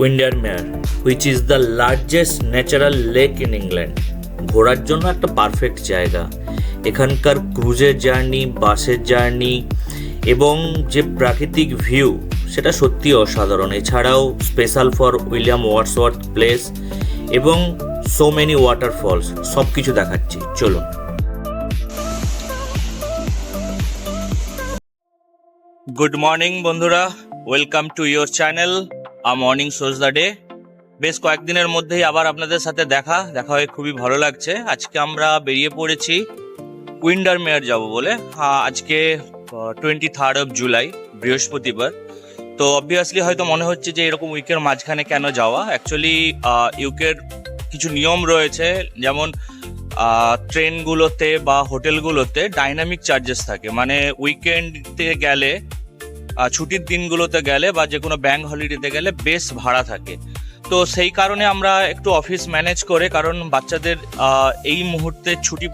উইন্ডারমেয়ার, which is the largest natural lake in England. ঘোরার জন্য একটা পারফেক্ট জায়গা। এখানকার ক্রুজের জার্নি, বাসের জার্নি এবং যে প্রাকৃতিক ভিউ সেটা সত্যি অসাধারণ। এছাড়াও special for William Wordsworth place এবং সো মেনি ওয়াটারফলস, সব কিছু দেখাচ্ছি, চলুন। গুড মর্নিং বন্ধুরা, welcome to your channel morning shows the day. বেশ কয়েকদিনের মধ্যেই আবার আপনাদের সাথে দেখা হয়ে খুবই ভালো লাগছে। আজকে আমরা বেরিয়ে পড়েছি উইন্ডারমেয়ার যাব বলে। আজকে 23rd of July, বৃহস্পতিবার। তো অবভিয়াসলি হয়তো মনে হচ্ছে যে এরকম উইকের মাঝখানে কেন যাওয়া। অ্যাকচুয়ালি ইউকের কিছু নিয়ম রয়েছে, যেমন ট্রেনগুলোতে বা হোটেলগুলোতে ডাইনামিক চার্জেস থাকে। মানে উইকেন্ডে গেলে, ছুটির দিনগুলোতে গেলে বা যে কোনো ব্যাংক হলিডেতে গেলে বেশ ভাড়া থাকে। তো সেই কারণে আমরা একটু অফিস ম্যানেজ করে, কারণ বাচ্চাদের এই মুহূর্তে ছুটি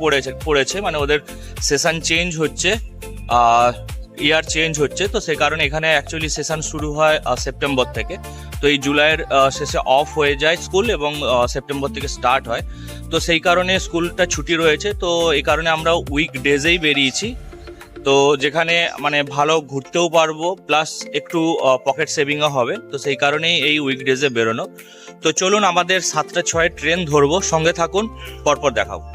পড়েছে, মানে ওদের সেশন চেঞ্জ হচ্ছে, ইয়ার চেঞ্জ হচ্ছে। তো সেই কারণে এখানে অ্যাকচুয়ালি সেশন শুরু হয় সেপ্টেম্বর থেকে। তো এই জুলাইয়ের শেষে অফ হয়ে যায় স্কুল এবং সেপ্টেম্বর থেকে স্টার্ট হয়। তো সেই কারণে স্কুলটা ছুটি রয়েছে। তো এই কারণে আমরা উইকডেজেই বেরিয়েছি। তো যেখানে মানে ভালো ঘুরতেও পারবো, প্লাস একটু পকেট সেভিংও হবে। তো সেই কারণেই এই উইকডেজে বেরোনো। তো চলুন, আমাদের 7:06 ট্রেন ধরবো, সঙ্গে থাকুন, পরপর দেখাবো।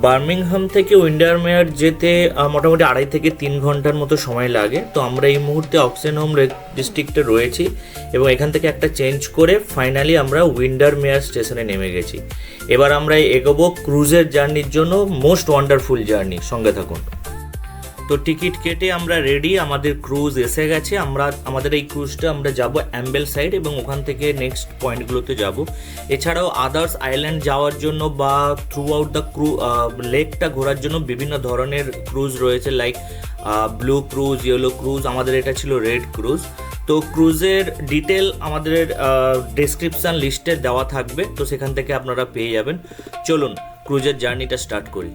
বার্মিংহাম থেকে উইন্ডারমেয়ার যেতে মোটামুটি 2.5 থেকে 3 ঘন্টার মতো সময় লাগে। তো আমরা এই মুহূর্তে অক্সেনহোম ডিস্ট্রিক্টে রয়েছি এবং এখান থেকে একটা চেঞ্জ করে ফাইনালি আমরা উইন্ডারমেয়ার স্টেশনে নেমে গেছি। এবার আমরা এগোবো ক্রুজের জার্নির জন্য, মোস্ট ওয়ান্ডারফুল জার্নি, সঙ্গে থাকুন। তো টিকিট কেটে আমরা রেডি, আমাদের ক্রুজ এসে গেছে। আমাদের এই ক্রুজটা আমরা যাব অ্যাম্বেলসাইড এবং ওখান থেকে নেক্সট পয়েন্টগুলোতে যাব। এছাড়াও আদার্স আইল্যান্ড যাওয়ার জন্য বা থ্রু আউট দ্য লেকটা ঘোরার জন্য বিভিন্ন ধরনের ক্রুজ রয়েছে, like blue cruise, yellow cruise. আমাদের এটা ছিল রেড ক্রুজ। তো ক্রুজের ডিটেল আমাদের ডেসক্রিপশান লিস্টে দেওয়া থাকবে, তো সেখান থেকে আপনারা পেয়ে যাবেন। চলুন ক্রুজের জার্নিটা স্টার্ট করি।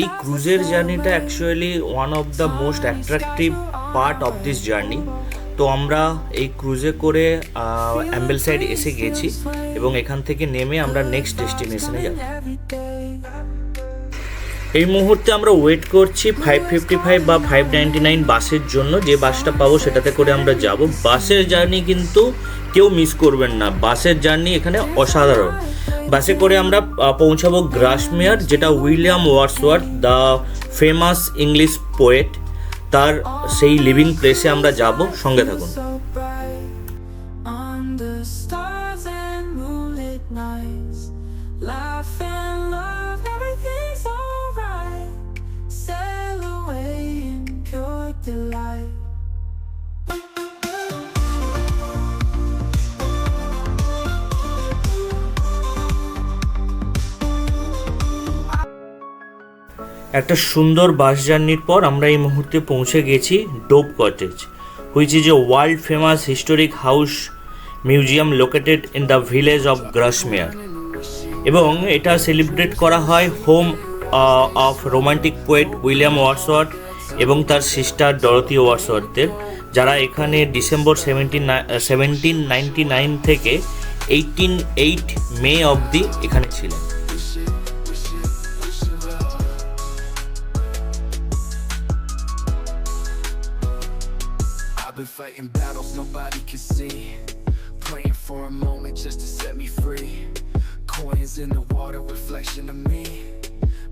এই ক্রুজের জার্নিটা actually one of the most attractive part of this journey. তো আমরা এই ক্রুজে করে অ্যাম্বেলসাইড এসে গেছি এবং এখান থেকে নেমে আমরা নেক্সট ডেস্টিনেশনে যাব। এই মুহূর্তে আমরা ওয়েট করছি 555 বা 599 বাসের জন্য। যে বাসটা পাবো সেটাতে করে আমরা যাব। বাসের জার্নি কিন্তু কেউ মিস করবেন না, বাসের জার্নি এখানে অসাধারণ। বাসে করে আমরা পৌঁছাবো গ্রাসমেয়ার, যেটা William Wordsworth, the famous English poet, তার সেই লিভিং প্লেসে আমরা যাব। সঙ্গে থাকুন। একটা সুন্দর বাস জার্নির পর আমরা এই মুহূর্তে পৌঁছে গেছি Dove cottage, which is a world famous historic house museum located in the village of Grasmere. এবং এটা সেলিব্রেট করা হয় home of romantic poet William Wordsworth এবং তার সিস্টার ডরোথি ওয়ার্ডসওয়ার্থের, যারা এখানে ডিসেম্বর 1799 থেকে 18 মে অবধি এখানে ছিলেন। Been fighting battles nobody can see, praying for a moment just to set me free. Coins in the water, reflection of me,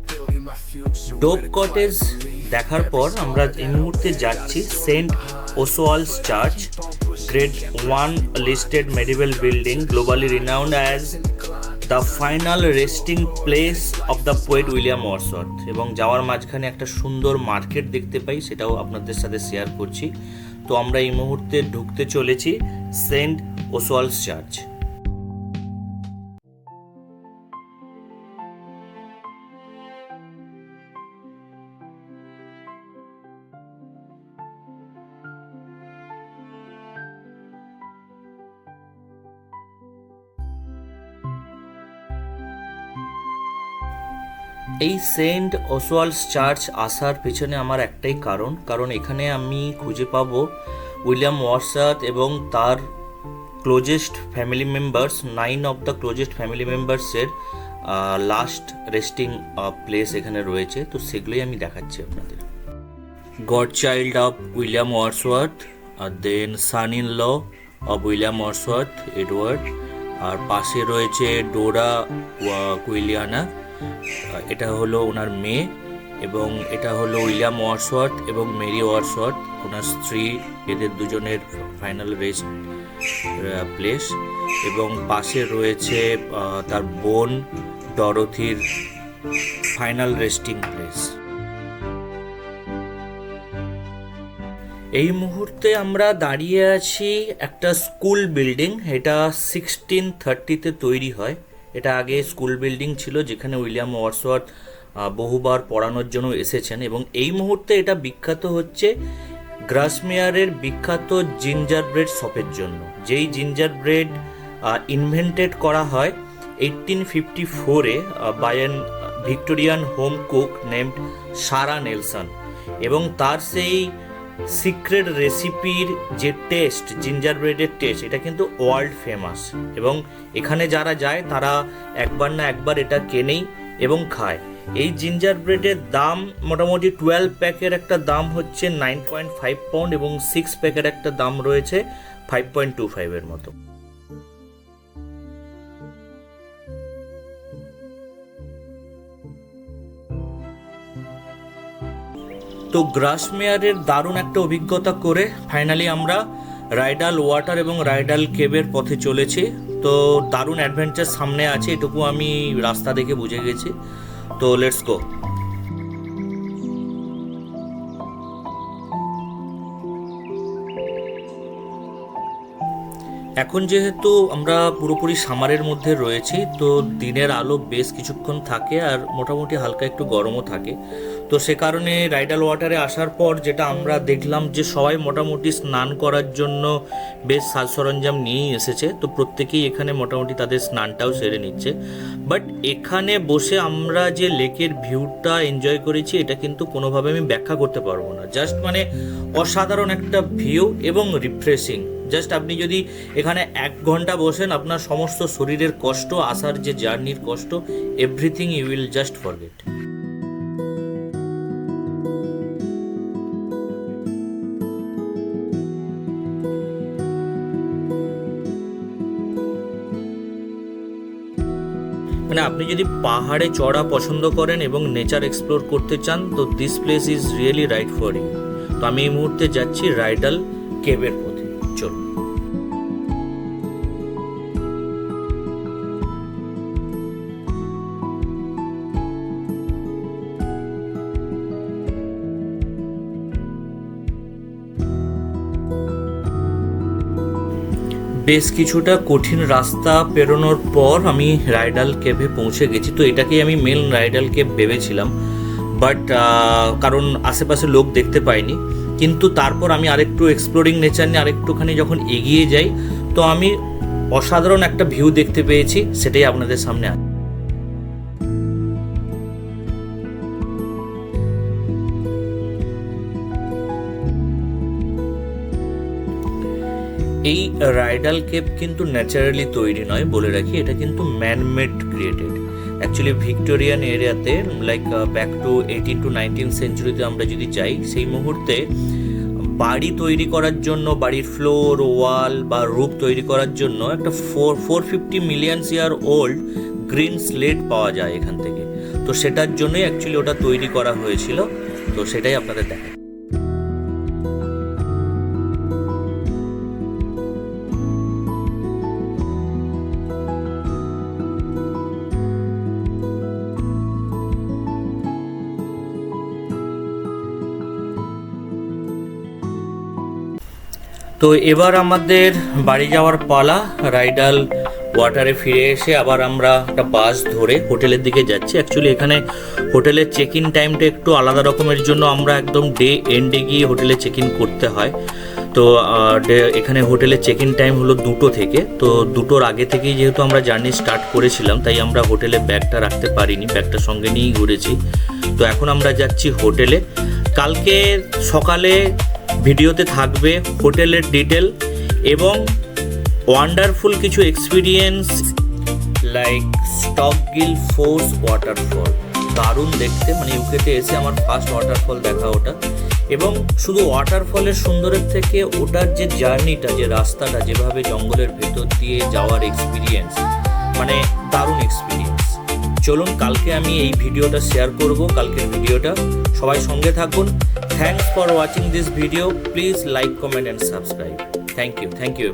building my future. Dove cottage দেখার পর আমরা এই মুহূর্তে যাচ্ছি Saint Oswald's church, grade 1 listed medieval building, globally renowned as the final resting place of the poet William Wordsworth. এবং যাওয়ার মাঝখানে একটা সুন্দর মার্কেট দেখতে পাই, সেটাও আপনাদের সাথে শেয়ার করছি। তো আমরা এই মুহূর্তে ঢুকতে চলেছি সেন্ট ওসওয়াল্ডস চার্চ। এই সেন্ট ওসওয়াল্ডস চার্চ আসার পেছনে আমার একটাই কারণ এখানে আমি খুঁজে পাবো উইলিয়াম ওয়ার্ডসওয়ার্থ এবং তার closest family members 9 of the closest family মেম্বার্সের লাস্ট রেস্টিং প্লেস এখানে রয়েছে, তো সেগুলোই আমি দেখাচ্ছি আপনাদের। God child of William Wordsworth, আর then son in law of William Wordsworth Edward, আর পাশে রয়েছে ডোরা কুইলিয়ানা, এটা হলো ওনার মেয়ে, এবং এটা হলো উইলিয়াম ওয়ার্ডসওয়ার্থ এবং মেরি ওয়ার্ডসওয়ার্থ ওনার স্ত্রী, এদের দুজনের ফাইনাল রেস্ট প্লেস, এবং পাশে রয়েছে তার বোন ডরোথির ফাইনাল রেস্টিং প্লেস। এই মুহূর্তে আমরা দাঁড়িয়ে আছি একটা স্কুল বিল্ডিং, এটা 1630-তে তৈরি হয়। এটা আগে স্কুল বিল্ডিং ছিল যেখানে উইলিয়াম ওয়ার্ডসওয়ার্থ বহুবার পড়ানোর জন্য এসেছেন, এবং এই মুহূর্তে এটা বিখ্যাত হচ্ছে গ্রাসমেয়ারের বিখ্যাত জিঞ্জার ব্রেড শপের জন্য, যেই জিঞ্জার ব্রেড ইনভেন্টেড করা হয় 1854-এ by an Victorian home cook named Sarah Nelson, এবং তার সেই সিক্রেট রেসিপির যে টেস্ট, জিঞ্জার ব্রেডের টেস্ট, এটা কিন্তু ওয়ার্ল্ড ফেমাস, এবং এখানে যারা যায় তারা একবার না একবার এটা কেনেই এবং খায়। এই জিঞ্জার ব্রেডের দাম মোটামুটি 12 প্যাকের একটা দাম হচ্ছে 9.5 পাউন্ড, এবং 6 প্যাকের একটা দাম রয়েছে 5.25 এর মতো। তো গ্রাসমেয়ারের দারুণ একটা অভিজ্ঞতা করে ফাইনালি আমরা রাইডাল ওয়াটার এবং রাইডাল কেবের পথে চলেছি। তো দারুণ অ্যাডভেঞ্চার সামনে আছে, এটুকু আমি রাস্তা দেখে বুঝে গেছি। তো লেটস গো। এখন যেহেতু আমরা পুরোপুরি সামারের মধ্যে রয়েছি, তো দিনের আলো বেশ কিছুক্ষণ থাকে আর মোটামুটি হালকা একটু গরমও থাকে, তো সে কারণে রাইডাল ওয়াটারে আসার পর যেটা আমরা দেখলাম যে সবাই মোটামুটি স্নান করার জন্য বেশ সাজ সরঞ্জাম নিয়েই এসেছে, তো প্রত্যেকেই এখানে মোটামুটি তাদের স্নানটাও সেরে নিচ্ছে। বাট এখানে বসে আমরা যে লেকের ভিউটা এনজয় করেছি এটা কিন্তু কোনোভাবে আমি ব্যাখ্যা করতে পারবো না। জাস্ট মানে অসাধারণ একটা ভিউ এবং রিফ্রেশিং। জাস্ট আপনি যদি এখানে 1 ঘন্টা বসেন, আপনার সমস্ত শরীরের কষ্ট, আসার যে জার্নির কষ্ট, everything you will just forget. মানে আপনি যদি পাহাড়ে চড়া পছন্দ করেন এবং নেচার এক্সপ্লোর করতে চান, তো this place is really right for you. তো আমি এই মুহূর্তে যাচ্ছি রাইডাল কেবের পথে, চলুন। বেশ কিছুটা কঠিন রাস্তা পেরোনোর পর আমি রাইডাল কেভে পৌঁছে গেছি। তো এটাকেই আমি মেন রাইডাল কেভ ভেবেছিলাম, বাট কারণ আশেপাশে লোক দেখতে পাইনি। কিন্তু তারপর আমি আরেকটু এক্সপ্লোরিং নেচার নিয়ে আরেকটুখানি যখন এগিয়ে যাই, তো আমি অসাধারণ একটা ভিউ দেখতে পেয়েছি, সেটাই আপনাদের সামনে আছে। এই রাইডাল কেভ কিন্তু ন্যাচারালি তৈরি নয়, বলে রাখি, এটা কিন্তু ম্যানমেড ক্রিয়েটেড। অ্যাকচুয়ালি ভিক্টোরিয়ান এরিয়াতে লাইক ব্যাক টু 18 to 19 সেঞ্চুরিতে আমরা যদি যাই, সেই মুহূর্তে বাড়ি তৈরি করার জন্য, বাড়ির ফ্লোর, ওয়াল বা রুফ তৈরি করার জন্য একটা 450 million year old green slate পাওয়া যায় এখান থেকে। তো সেটার জন্যই অ্যাকচুয়ালি ওটা তৈরি করা হয়েছিল। তো সেটাই আপনাদের দেখা। তো এবার আমাদের বাড়ি যাওয়ার পালা। রাইডাল ওয়াটারে ফিরে এসে আবার আমরা একটা বাস ধরে হোটেলের দিকে যাচ্ছি। অ্যাকচুয়ালি এখানে হোটেলের চেক ইন টাইমটা একটু আলাদা রকমের জন্য আমরা একদম ডে এন্ডে গিয়ে হোটেলে চেক ইন করতে হয়। তো এখানে হোটেলে চেক ইন টাইম হলো 2টো থেকে, তো 2টোর আগে থেকেই যেহেতু আমরা জার্নি স্টার্ট করেছিলাম তাই আমরা হোটেলে ব্যাগটা রাখতে পারিনি, ব্যাগটা সঙ্গে নিয়েই ঘুরেছি। তো এখন আমরা যাচ্ছি হোটেলে। কালকে সকালে ভিডিওতে থাকবে হোটেলের ডিটেল এবং ওয়ান্ডারফুল কিছু এক্সপিরিয়েন্স লাইক স্টকগিল ফোর্স ওয়াটারফল, দারুণ দেখতে, মানে ইউকেতে এসে আমার ফার্স্ট ওয়াটারফল দেখা ওটা। এবং শুধু ওয়াটারফলের সুন্দরের থেকে ওটার যে জার্নিটা, যে রাস্তাটা, যেভাবে জঙ্গলের ভেতর দিয়ে যাওয়ার এক্সপিরিয়েন্স, মানে দারুণ এক্সপিরিয়েন্স। চলুন কালকে আমি এই ভিডিওটা শেয়ার করব, কালকের ভিডিওটা। সবাই সঙ্গে থাকুন। Thanks for watching this video. Please like, comment and subscribe. Thank you.